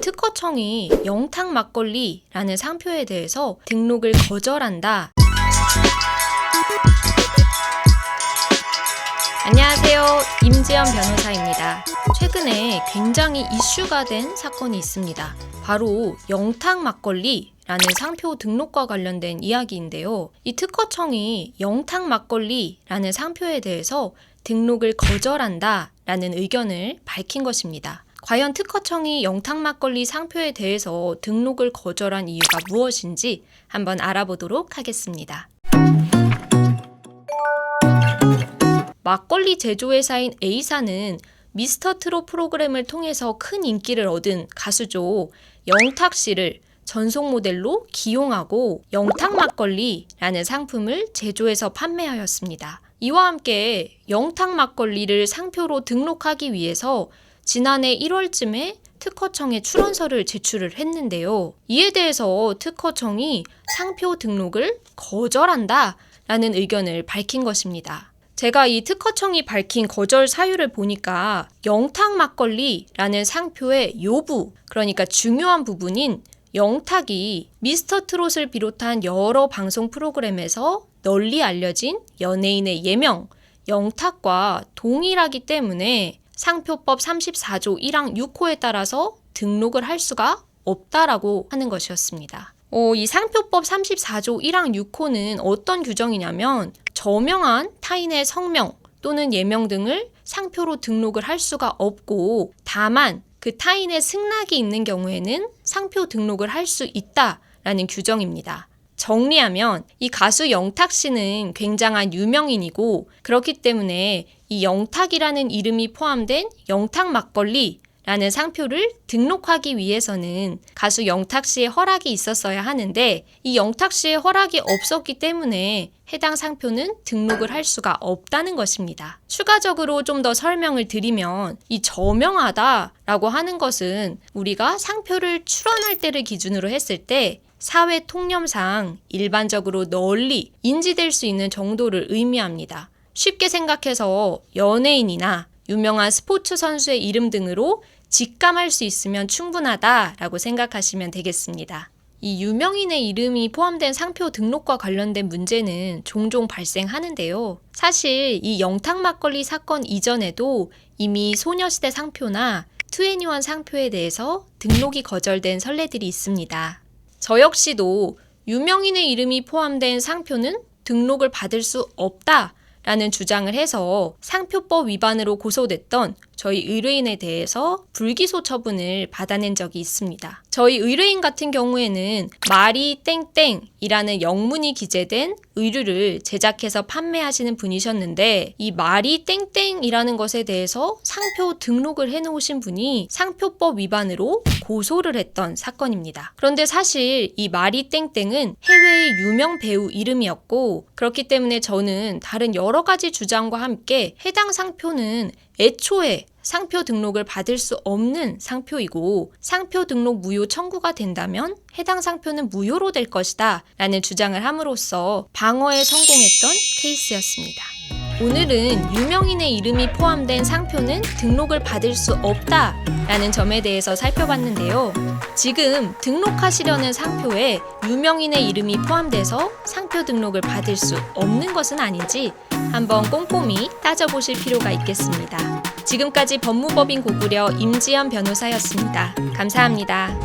특허청이 영탁 막걸리라는 상표에 대해서 등록을 거절한다. 안녕하세요. 임지연 변호사입니다. 최근에 굉장히 이슈가 된 사건이 있습니다. 바로 영탁 막걸리라는 상표 등록과 관련된 이야기인데요. 이 특허청이 영탁 막걸리라는 상표에 대해서 등록을 거절한다라는 의견을 밝힌 것입니다. 과연 특허청이 영탁 막걸리 상표에 대해서 등록을 거절한 이유가 무엇인지 한번 알아보도록 하겠습니다. 막걸리 제조회사인 A사는 미스터 트롯 프로그램을 통해서 큰 인기를 얻은 가수죠. 영탁 씨를 전속 모델로 기용하고 영탁 막걸리라는 상품을 제조해서 판매하였습니다. 이와 함께 영탁 막걸리를 상표로 등록하기 위해서 지난해 1월쯤에 특허청에 출원서를 제출을 했는데요. 이에 대해서 특허청이 상표 등록을 거절한다라는 의견을 밝힌 것입니다. 제가 이 특허청이 밝힌 거절 사유를 보니까 영탁 막걸리라는 상표의 요부, 그러니까 중요한 부분인 영탁이 미스터 트롯을 비롯한 여러 방송 프로그램에서 널리 알려진 연예인의 예명, 영탁과 동일하기 때문에 상표법 34조 1항 6호에 따라서 등록을 할 수가 없다라고 하는 것이었습니다. 이 상표법 34조 1항 6호는 어떤 규정이냐면 저명한 타인의 성명 또는 예명 등을 상표로 등록을 할 수가 없고 다만 그 타인의 승낙이 있는 경우에는 상표 등록을 할 수 있다라는 규정입니다. 정리하면 이 가수 영탁 씨는 굉장한 유명인이고 그렇기 때문에 이 영탁이라는 이름이 포함된 영탁 막걸리라는 상표를 등록하기 위해서는 가수 영탁 씨의 허락이 있었어야 하는데 이 영탁 씨의 허락이 없었기 때문에 해당 상표는 등록을 할 수가 없다는 것입니다. 추가적으로 좀 더 설명을 드리면 이 저명하다라고 하는 것은 우리가 상표를 출원할 때를 기준으로 했을 때 사회 통념상 일반적으로 널리 인지될 수 있는 정도를 의미합니다. 쉽게 생각해서 연예인이나 유명한 스포츠 선수의 이름 등으로 직감할 수 있으면 충분하다라고 생각하시면 되겠습니다. 이 유명인의 이름이 포함된 상표 등록과 관련된 문제는 종종 발생하는데요. 사실 이 영탁 막걸리 사건 이전에도 이미 소녀시대 상표나 2NE1 상표에 대해서 등록이 거절된 선례들이 있습니다. 저 역시도 유명인의 이름이 포함된 상표는 등록을 받을 수 없다라는 주장을 해서 상표법 위반으로 고소됐던 저희 의뢰인에 대해서 불기소 처분을 받아낸 적이 있습니다. 저희 의뢰인 같은 경우에는 마리 땡땡이라는 영문이 기재된 의류를 제작해서 판매하시는 분이셨는데 이 마리 땡땡이라는 것에 대해서 상표 등록을 해놓으신 분이 상표법 위반으로 고소를 했던 사건입니다. 그런데 사실 이 마리 땡땡은 해외의 유명 배우 이름이었고 그렇기 때문에 저는 다른 여러 가지 주장과 함께 해당 상표는 애초에 상표 등록을 받을 수 없는 상표이고 상표 등록 무효 청구가 된다면 해당 상표는 무효로 될 것이다 라는 주장을 함으로써 방어에 성공했던 케이스였습니다. 오늘은 유명인의 이름이 포함된 상표는 등록을 받을 수 없다 라는 점에 대해서 살펴봤는데요. 지금 등록하시려는 상표에 유명인의 이름이 포함돼서 상표 등록을 받을 수 없는 것은 아닌지 한번 꼼꼼히 따져보실 필요가 있겠습니다. 지금까지 법무법인 고구려 임지연 변호사였습니다. 감사합니다.